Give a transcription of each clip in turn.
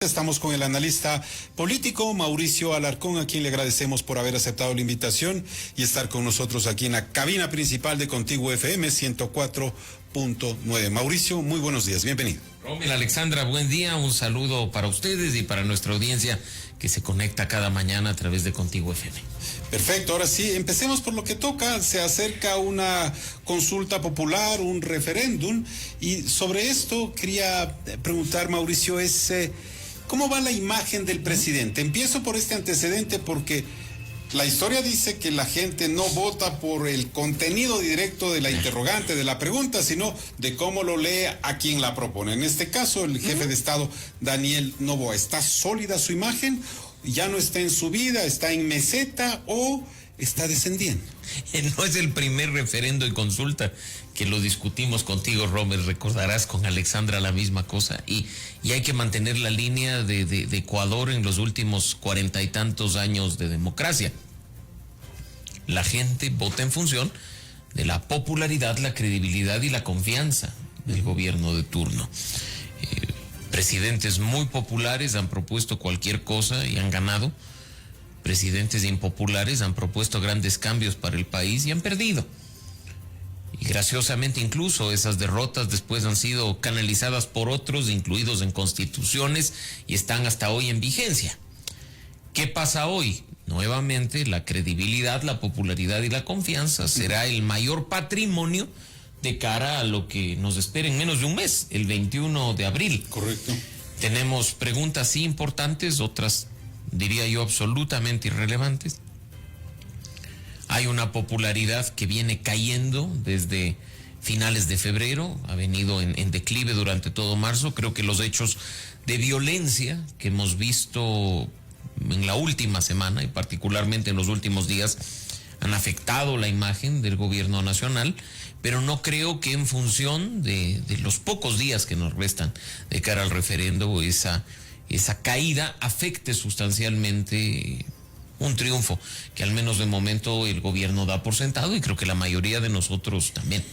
Estamos con el analista político Mauricio Alarcón, a quien le agradecemos por haber aceptado la invitación y estar con nosotros aquí en la cabina principal de Contigo FM 104.9. Mauricio, muy buenos días, bienvenido. Rommel, Alexandra, buen día, un saludo para ustedes y para nuestra audiencia que se conecta cada mañana a través de Contigo FM. Perfecto, ahora sí, empecemos por lo que toca. Se acerca una consulta popular, un referéndum, y sobre esto quería preguntar, Mauricio, ¿cómo va la imagen del presidente? Empiezo por este antecedente porque la historia dice que la gente no vota por el contenido directo de la interrogante, de la pregunta, sino de cómo lo lee a quien la propone. En este caso, el jefe de Estado, Daniel Noboa. ¿Está sólida su imagen? ¿Ya no está en subida? ¿Está en meseta o está descendiendo? No es el primer referendo y consulta que lo discutimos contigo, Rommel. Recordarás con Alexandra la misma cosa. Y hay que mantener la línea de Ecuador en los últimos 40 y tantos años de democracia. La gente vota en función de la popularidad, la credibilidad y la confianza del gobierno de turno. Presidentes muy populares han propuesto cualquier cosa y han ganado. Presidentes impopulares han propuesto grandes cambios para el país y han perdido. Y graciosamente incluso esas derrotas después han sido canalizadas por otros, incluidos en constituciones, y están hasta hoy en vigencia. ¿Qué pasa hoy? Nuevamente la credibilidad, la popularidad y la confianza será el mayor patrimonio de cara a lo que nos espera en menos de un mes, el 21 de abril. Correcto. Tenemos Preguntas sí importantes, otras diría yo absolutamente irrelevantes. Hay una popularidad que viene cayendo desde finales de febrero, ha venido en declive durante todo marzo. Creo que los hechos de violencia que hemos visto en la última semana y particularmente en los últimos días han afectado la imagen del gobierno nacional, pero no creo que en función de los pocos días que nos restan de cara al referendo esa caída afecte sustancialmente un triunfo que al menos de momento el gobierno da por sentado, y creo que la mayoría de nosotros también.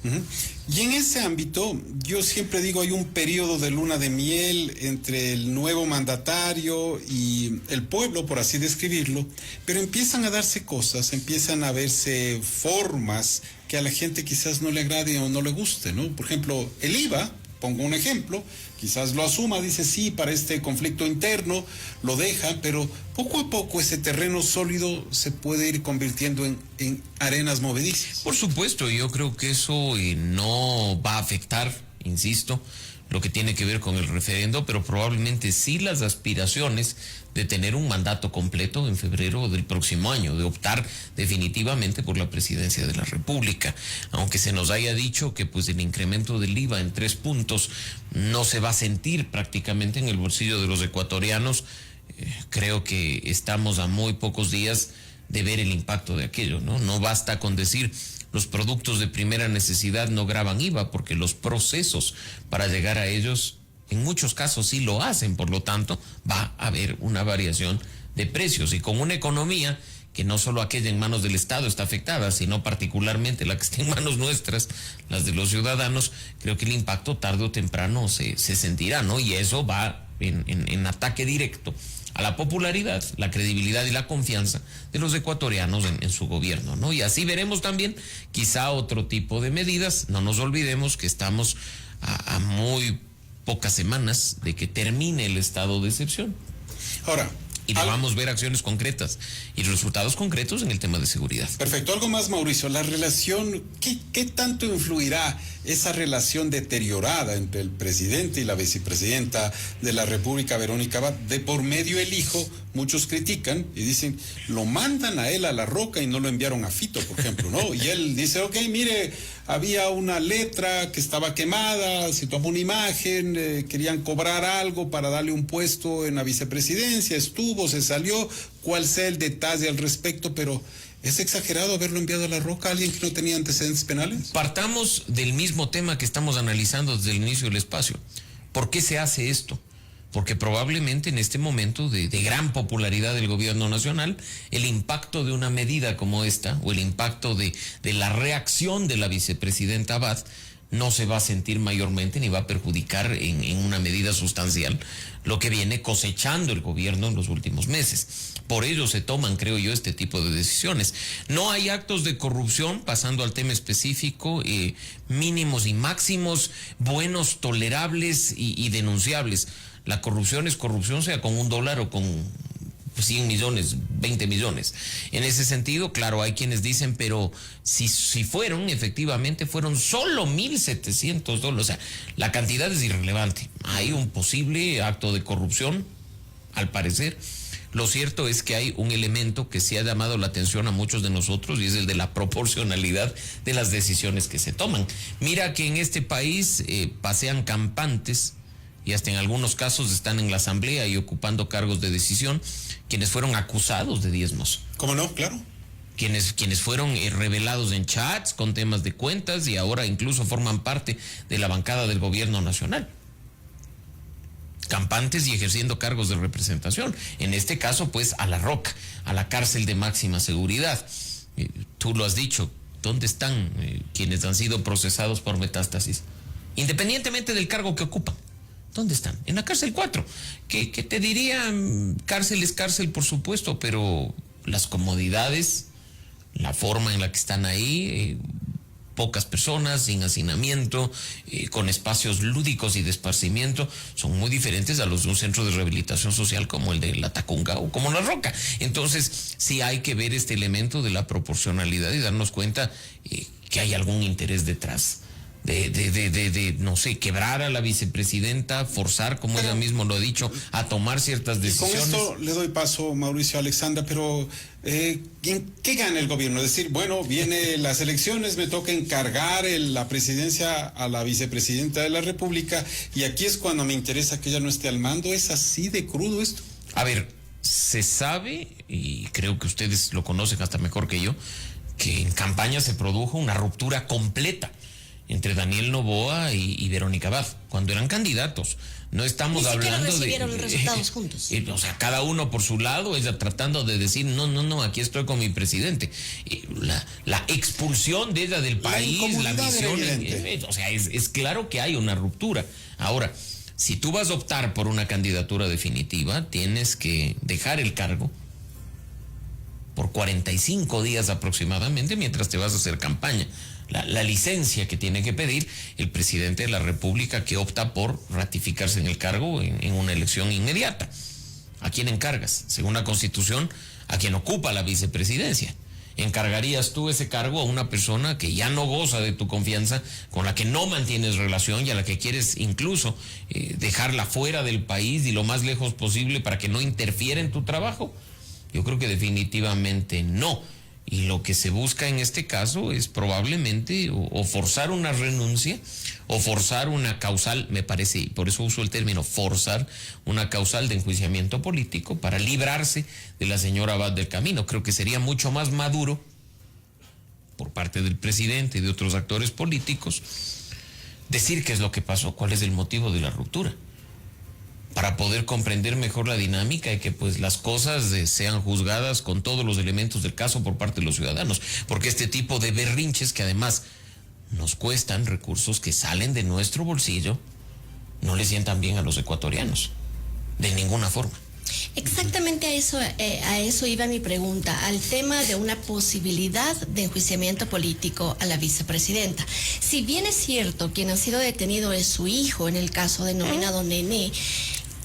Y en ese ámbito, yo siempre digo, hay un periodo de luna de miel entre el nuevo mandatario y el pueblo, por así describirlo, pero empiezan a darse cosas, empiezan a verse formas que a la gente quizás no le agrade o no le guste, ¿no? Por ejemplo, el IVA, pongo un ejemplo, quizás lo asuma, dice sí, para este conflicto interno, lo deja, pero poco a poco ese terreno sólido se puede ir convirtiendo en arenas movedizas. Por supuesto, yo creo que eso no va a afectar, insisto, lo que tiene que ver con el referendo, pero probablemente sí las aspiraciones de tener un mandato completo en febrero del próximo año, de optar definitivamente por la presidencia de la República. Aunque se nos haya dicho que pues el incremento del IVA en 3 puntos no se va a sentir prácticamente en el bolsillo de los ecuatorianos, creo que estamos a muy pocos días de ver el impacto de aquello, ¿no? No basta con decir los productos de primera necesidad no gravan IVA, porque los procesos para llegar a ellos en muchos casos sí lo hacen. Por lo tanto, va a haber una variación de precios, y con una economía que no solo aquella en manos del Estado está afectada, sino particularmente la que está en manos nuestras, las de los ciudadanos, creo que el impacto tarde o temprano se sentirá, ¿no? Y eso va en ataque directo a la popularidad, la credibilidad y la confianza de los ecuatorianos en su gobierno, ¿no? Y así veremos también quizá otro tipo de medidas. No nos olvidemos que estamos a muy pocas semanas de que termine el estado de excepción. Ahora, y vamos a ver acciones concretas y resultados concretos en el tema de seguridad. Perfecto. Algo más, Mauricio. La relación, ¿qué tanto influirá esa relación deteriorada entre el presidente y la vicepresidenta de la República, Verónica Abad? De por medio el hijo, muchos critican y dicen, lo mandan a él a La Roca y no lo enviaron a Fito, por ejemplo, ¿no? Y él dice, ok, mire, había una letra que estaba quemada, se tomó una imagen, querían cobrar algo para darle un puesto en la vicepresidencia, estuvo, se salió, cuál sea el detalle al respecto, pero ¿es exagerado haberlo enviado a La Roca a alguien que no tenía antecedentes penales? Partamos del mismo tema que estamos analizando desde el inicio del espacio. ¿Por qué se hace esto? Porque probablemente en este momento de gran popularidad del gobierno nacional, el impacto de una medida como esta, o el impacto de la reacción de la vicepresidenta Abad, no se va a sentir mayormente ni va a perjudicar en una medida sustancial lo que viene cosechando el gobierno en los últimos meses. Por ello se toman, creo yo, este tipo de decisiones. No hay actos de corrupción, pasando al tema específico, mínimos y máximos, buenos, tolerables y denunciables. La corrupción es corrupción, sea con $1 o con 100 millones, 20 millones. En ese sentido, claro, hay quienes dicen, pero si efectivamente fueron solo $1,700, o sea, la cantidad es irrelevante. Hay un posible acto de corrupción, al parecer. Lo cierto es que hay un elemento que sí ha llamado la atención a muchos de nosotros y es el de la proporcionalidad de las decisiones que se toman. Mira que en este país pasean campantes y hasta en algunos casos están en la asamblea y ocupando cargos de decisión quienes fueron acusados de diezmos. ¿Cómo no? Claro. Quienes fueron revelados en chats con temas de cuentas y ahora incluso forman parte de la bancada del gobierno nacional. Campantes y ejerciendo cargos de representación. En este caso, pues, a la ROC, a la cárcel de máxima seguridad. Tú lo has dicho, ¿dónde están quienes han sido procesados por metástasis? Independientemente del cargo que ocupan. ¿Dónde están? En la cárcel 4. Que te diría, cárcel es cárcel, por supuesto, pero las comodidades, la forma en la que están ahí, pocas personas, sin hacinamiento, con espacios lúdicos y de esparcimiento, son muy diferentes a los de un centro de rehabilitación social como el de La Tacunga o como La Roca. Entonces, sí hay que ver este elemento de la proporcionalidad y darnos cuenta que hay algún interés detrás. No sé, quebrar a la vicepresidenta, forzar, como ella mismo lo ha dicho, a tomar ciertas decisiones. Con esto le doy paso, Mauricio, a Alexandra, pero ¿qué gana el gobierno? Es decir, bueno, vienen las elecciones, me toca encargar la presidencia a la vicepresidenta de la República y aquí es cuando me interesa que ella no esté al mando. ¿Es así de crudo esto? A ver, se sabe, y creo que ustedes lo conocen hasta mejor que yo, que en campaña se produjo una ruptura completa entre Daniel Noboa y Verónica Abad, cuando eran candidatos. No estamos hablando de... Ni siquiera recibieron los resultados juntos. O sea, cada uno por su lado, ella tratando de decir, no, aquí estoy con mi presidente. La expulsión de ella del país, la misión... O sea, es claro que hay una ruptura. Ahora, si tú vas a optar por una candidatura definitiva, tienes que dejar el cargo por 45 días aproximadamente mientras te vas a hacer campaña. La licencia que tiene que pedir el presidente de la República que opta por ratificarse en el cargo en una elección inmediata. ¿A quién encargas? Según la Constitución, a quien ocupa la vicepresidencia. ¿Encargarías tú ese cargo a una persona que ya no goza de tu confianza, con la que no mantienes relación y a la que quieres incluso dejarla fuera del país y lo más lejos posible para que no interfiera en tu trabajo? Yo creo que definitivamente no. Y lo que se busca en este caso es probablemente o forzar una renuncia o forzar una causal, me parece, y por eso uso el término forzar una causal de enjuiciamiento político para librarse de la señora Abad del camino. Creo que sería mucho más maduro por parte del presidente y de otros actores políticos decir qué es lo que pasó, cuál es el motivo de la ruptura, para poder comprender mejor la dinámica y que pues las cosas sean juzgadas con todos los elementos del caso por parte de los ciudadanos, porque este tipo de berrinches que además nos cuestan recursos que salen de nuestro bolsillo, no le sientan bien a los ecuatorianos, de ninguna forma. Exactamente a eso iba mi pregunta, al tema de una posibilidad de enjuiciamiento político a la vicepresidenta. Si bien es cierto, quien ha sido detenido es su hijo en el caso denominado Nené,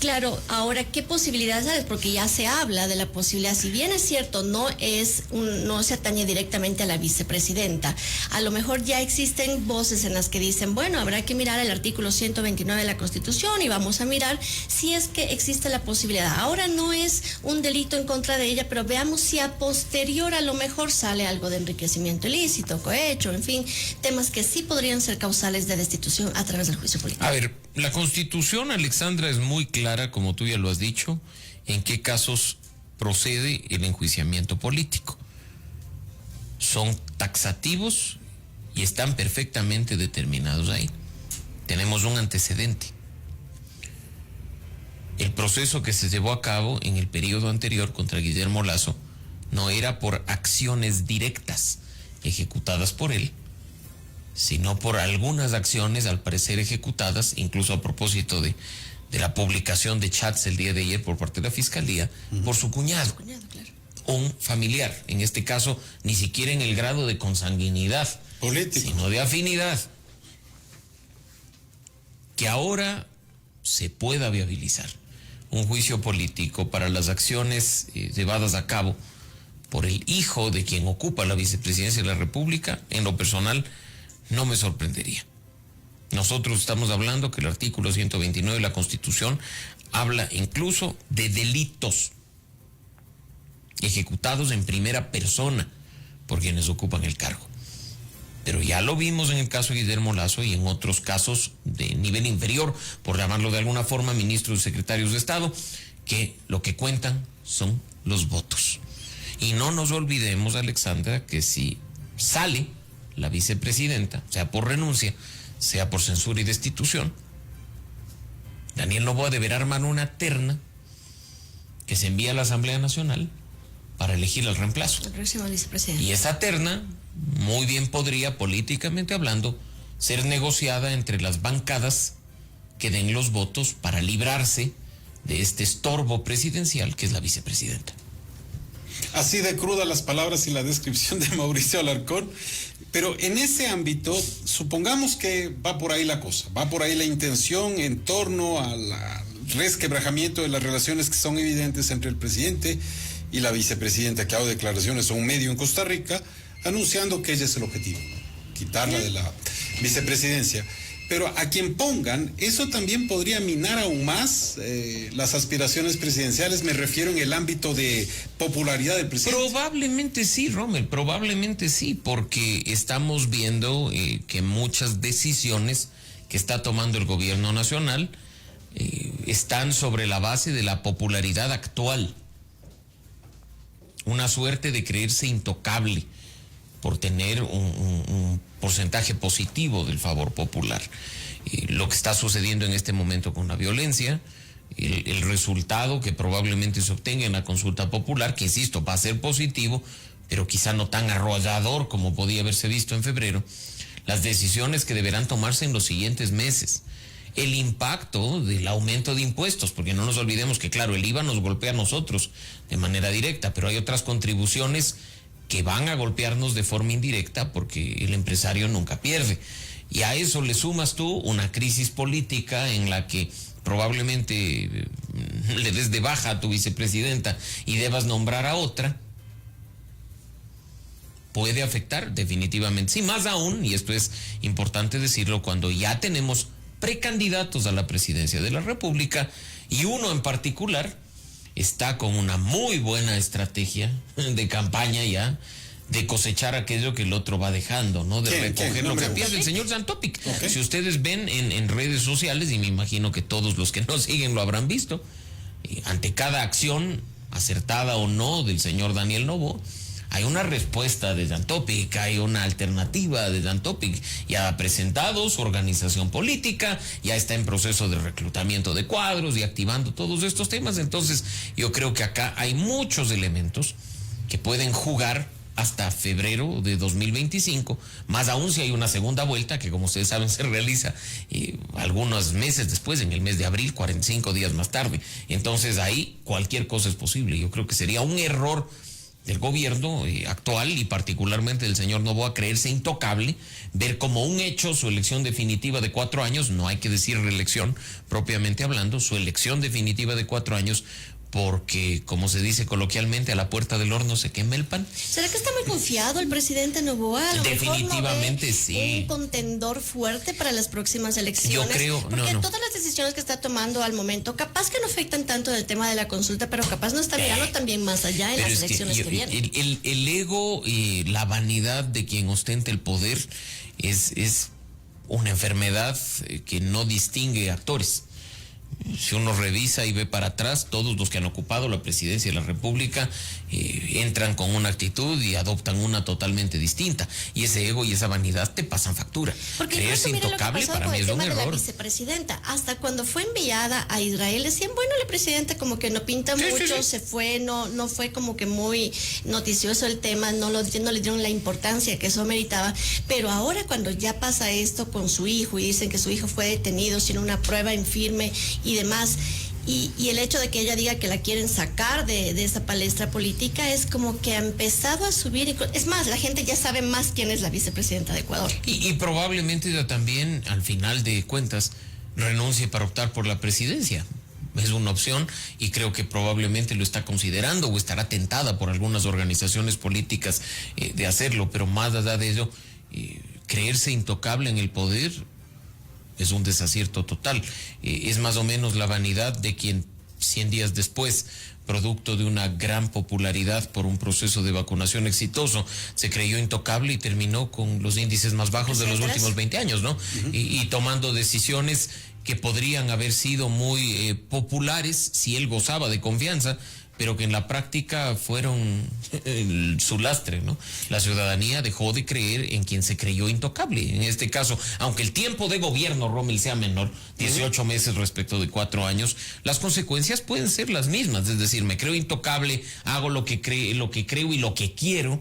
claro, ahora, ¿qué posibilidades hay? Porque ya se habla de la posibilidad, si bien es cierto, no se atañe directamente a la vicepresidenta. A lo mejor ya existen voces en las que dicen, bueno, habrá que mirar el artículo 129 de la Constitución y vamos a mirar si es que existe la posibilidad. Ahora no es un delito en contra de ella, pero veamos si a posterior a lo mejor sale algo de enriquecimiento ilícito, cohecho, en fin, temas que sí podrían ser causales de destitución a través del juicio político. A ver, la Constitución, Alexandra, es muy clara, como tú ya lo has dicho, en qué casos procede el enjuiciamiento político. Son taxativos y están perfectamente determinados ahí. Tenemos un antecedente. El proceso que se llevó a cabo en el periodo anterior contra Guillermo Lasso no era por acciones directas ejecutadas por él, sino por algunas acciones al parecer ejecutadas, incluso a propósito de la publicación de chats el día de ayer por parte de la Fiscalía, por su cuñado, Claro. un familiar, en este caso ni siquiera en el grado de consanguinidad político, sino de afinidad, que ahora se pueda viabilizar un juicio político para las acciones llevadas a cabo por el hijo de quien ocupa la vicepresidencia de la República. En lo personal no me sorprendería. Nosotros estamos hablando que el artículo 129 de la Constitución habla incluso de delitos ejecutados en primera persona por quienes ocupan el cargo. Pero ya lo vimos en el caso de Guillermo Lasso y en otros casos de nivel inferior, por llamarlo de alguna forma, ministros y secretarios de Estado, que lo que cuentan son los votos. Y no nos olvidemos, Alexandra, que si sale la vicepresidenta, sea por renuncia, sea por censura y destitución, Daniel Noboa deberá armar una terna que se envía a la Asamblea Nacional para elegir al reemplazo. El próximo vicepresidente. Y esa terna, muy bien podría, políticamente hablando, ser negociada entre las bancadas que den los votos para librarse de este estorbo presidencial que es la vicepresidenta. Así de crudas las palabras y la descripción de Mauricio Alarcón, pero en ese ámbito, supongamos que va por ahí la cosa, va por ahí la intención en torno al resquebrajamiento de las relaciones que son evidentes entre el presidente y la vicepresidenta, que ha dado declaraciones a un medio en Costa Rica, anunciando que ese es el objetivo, quitarla de la vicepresidencia. Pero a quien pongan, eso también podría minar aún más las aspiraciones presidenciales, me refiero en el ámbito de popularidad del presidente. Probablemente sí, Rommel, probablemente sí, porque estamos viendo que muchas decisiones que está tomando el gobierno nacional están sobre la base de la popularidad actual. Una suerte de creerse intocable por tener un porcentaje positivo del favor popular. Lo que está sucediendo en este momento con la violencia, el resultado que probablemente se obtenga en la consulta popular, que insisto, va a ser positivo, pero quizá no tan arrollador como podía haberse visto en febrero, las decisiones que deberán tomarse en los siguientes meses, el impacto del aumento de impuestos, porque no nos olvidemos que, claro, el IVA nos golpea a nosotros de manera directa, pero hay otras contribuciones que van a golpearnos de forma indirecta porque el empresario nunca pierde. Y a eso le sumas tú una crisis política en la que probablemente le des de baja a tu vicepresidenta y debas nombrar a otra, puede afectar definitivamente. Sí, más aún, y esto es importante decirlo, cuando ya tenemos precandidatos a la presidencia de la República y uno en particular está con una muy buena estrategia de campaña ya, de cosechar aquello que el otro va dejando, ¿no? De recoger lo que pierde el señor Zantopic. Okay. Si ustedes ven en redes sociales, y me imagino que todos los que nos siguen lo habrán visto, ante cada acción, acertada o no, del señor Daniel Noboa, hay una respuesta de Zantopic, hay una alternativa de Zantopic. Ya ha presentado su organización política, ya está en proceso de reclutamiento de cuadros y activando todos estos temas. Entonces, yo creo que acá hay muchos elementos que pueden jugar hasta febrero de 2025, más aún si hay una segunda vuelta que, como ustedes saben, se realiza algunos meses después, en el mes de abril, 45 días más tarde. Entonces ahí cualquier cosa es posible. Yo creo que sería un error del gobierno actual y particularmente del señor Noboa creerse intocable, ver como un hecho su elección definitiva de 4 años, no hay que decir reelección propiamente hablando, su elección definitiva de 4 años, porque, como se dice coloquialmente, a la puerta del horno se quema el pan. ¿Será que está muy confiado el presidente Noboa? Definitivamente no sí. Un contendor fuerte para las próximas elecciones. Yo creo, porque todas las decisiones que está tomando al momento, capaz que no afectan tanto del tema de la consulta, pero capaz no está mirando también más allá en las elecciones que vienen. El ego y la vanidad de quien ostenta el poder es una enfermedad que no distingue actores. Si uno revisa y ve para atrás, todos los que han ocupado la presidencia de la República entran con una actitud y adoptan una totalmente distinta. Y ese ego y esa vanidad te pasan factura. Porque creerse intocable para mí es un error. La vicepresidenta, hasta cuando fue enviada a Israel, decían, bueno, la presidenta como que no pinta mucho, se fue, no fue como que muy noticioso el tema, no le dieron la importancia que eso meritaba. Pero ahora cuando ya pasa esto con su hijo y dicen que su hijo fue detenido sin una prueba en firme y demás, y el hecho de que ella diga que la quieren sacar de esa palestra política es como que ha empezado a subir. Es más, la gente ya sabe más quién es la vicepresidenta de Ecuador. Y probablemente ella también, al final de cuentas, renuncie para optar por la presidencia. Es una opción y creo que probablemente lo está considerando o estará tentada por algunas organizaciones políticas de hacerlo, pero más allá de ello, creerse intocable en el poder es un desacierto total. Es más o menos la vanidad de quien 100 días después, producto de una gran popularidad por un proceso de vacunación exitoso, se creyó intocable y terminó con los índices más bajos de los últimos 20 años, ¿no? Y tomando decisiones que podrían haber sido muy populares si él gozaba de confianza, pero que en la práctica fueron su lastre, ¿no? La ciudadanía dejó de creer en quien se creyó intocable. En este caso, aunque el tiempo de gobierno, Rommel, sea menor, 18 meses respecto de 4 años, las consecuencias pueden ser las mismas. Es decir, me creo intocable, hago lo que creo y lo que quiero,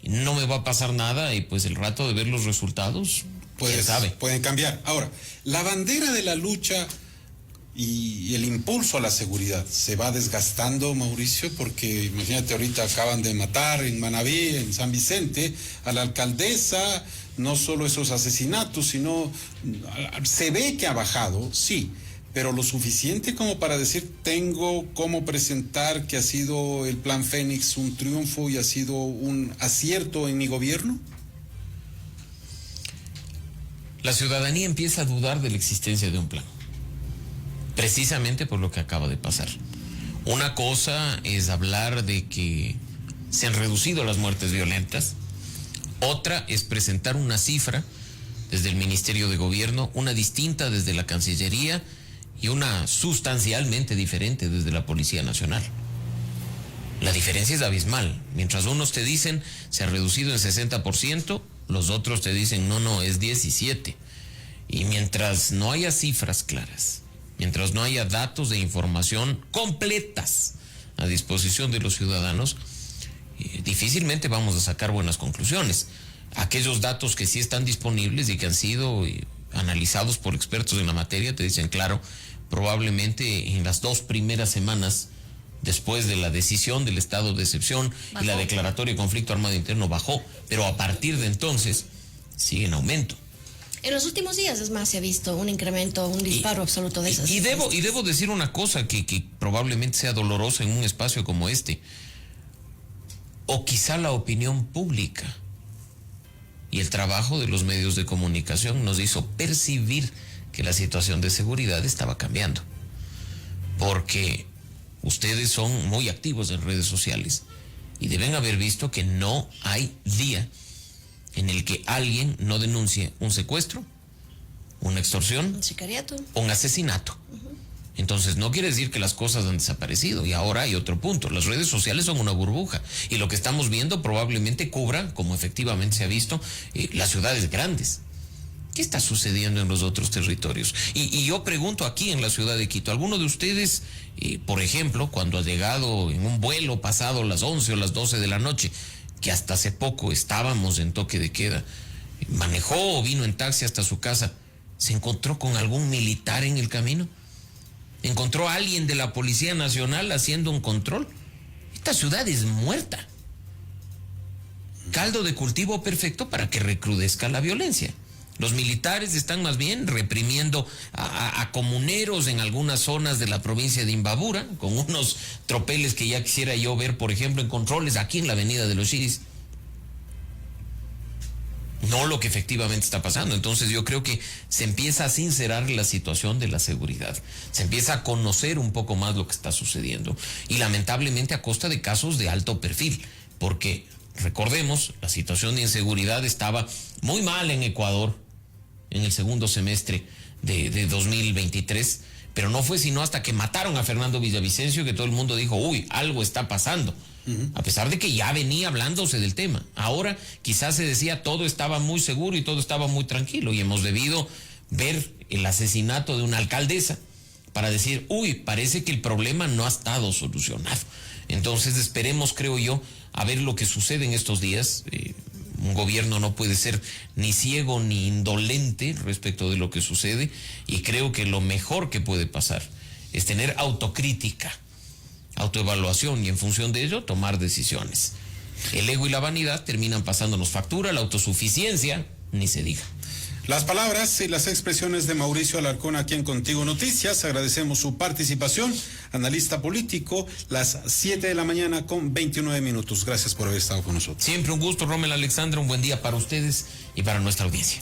no me va a pasar nada y pues el rato de ver los resultados, quién sabe. Pueden cambiar. Ahora, la bandera de la lucha y el impulso a la seguridad se va desgastando, Mauricio, porque imagínate, ahorita acaban de matar en Manabí, en San Vicente, a la alcaldesa. No solo esos asesinatos, sino se ve que ha bajado, sí, pero lo suficiente como para decir, tengo cómo presentar que ha sido el Plan Fénix un triunfo y ha sido un acierto en mi gobierno. La ciudadanía empieza a dudar de la existencia de un plan, precisamente por lo que acaba de pasar. Una cosa es hablar de que se han reducido las muertes violentas, otra es presentar una cifra desde el Ministerio de Gobierno, una distinta desde la Cancillería y una sustancialmente diferente desde la Policía Nacional. La diferencia es abismal. Mientras unos te dicen se ha reducido en 60%, los otros te dicen no, es 17%. Y mientras no haya cifras claras, mientras no haya datos de información completas a disposición de los ciudadanos, difícilmente vamos a sacar buenas conclusiones. Aquellos datos que sí están disponibles y que han sido analizados por expertos en la materia te dicen, claro, probablemente en las 2 primeras semanas después de la decisión del estado de excepción y la declaratoria de conflicto armado interno bajó, pero a partir de entonces sigue en aumento. En los últimos días, es más, se ha visto un incremento, un disparo absoluto de esas. Y debo decir una cosa que probablemente sea dolorosa en un espacio como este. O quizá la opinión pública y el trabajo de los medios de comunicación nos hizo percibir que la situación de seguridad estaba cambiando. Porque ustedes son muy activos en redes sociales y deben haber visto que no hay día en el que alguien no denuncie un secuestro, una extorsión, un sicariato, un asesinato. Entonces no quiere decir que las cosas han desaparecido. Y ahora hay otro punto, las redes sociales son una burbuja y lo que estamos viendo probablemente cubra, como efectivamente se ha visto, las ciudades grandes. ¿Qué está sucediendo en los otros territorios? Y yo pregunto aquí en la ciudad de Quito, ¿alguno de ustedes, por ejemplo, cuando ha llegado en un vuelo pasado las 11 o las 12 de la noche, que hasta hace poco estábamos en toque de queda, manejó o vino en taxi hasta su casa, se encontró con algún militar en el camino? ¿Encontró a alguien de la Policía Nacional haciendo un control? Esta ciudad es muerta. Caldo de cultivo perfecto para que recrudezca la violencia. Los militares están más bien reprimiendo a comuneros en algunas zonas de la provincia de Imbabura, con unos tropeles que ya quisiera yo ver, por ejemplo, en controles aquí en la avenida de los Chiris. No lo que efectivamente está pasando. Entonces yo creo que se empieza a sincerar la situación de la seguridad. Se empieza a conocer un poco más lo que está sucediendo. Y lamentablemente a costa de casos de alto perfil. Porque, recordemos, la situación de inseguridad estaba muy mal en Ecuador en el segundo semestre de 2023, pero no fue sino hasta que mataron a Fernando Villavicencio que todo el mundo dijo, uy, algo está pasando. A pesar de que ya venía hablándose del tema. Ahora quizás se decía todo estaba muy seguro y todo estaba muy tranquilo, y hemos debido ver el asesinato de una alcaldesa para decir, uy, parece que el problema no ha estado solucionado. Entonces esperemos, creo yo, a ver lo que sucede en estos días. Un gobierno no puede ser ni ciego ni indolente respecto de lo que sucede, y creo que lo mejor que puede pasar es tener autocrítica, autoevaluación, y en función de ello tomar decisiones. El ego y la vanidad terminan pasándonos factura, la autosuficiencia ni se diga. Las palabras y las expresiones de Mauricio Alarcón aquí en Contigo Noticias. Agradecemos su participación, analista político, las 7 de la mañana con 29 minutos. Gracias por haber estado con nosotros. Siempre un gusto, Rommel Alexandra, un buen día para ustedes y para nuestra audiencia.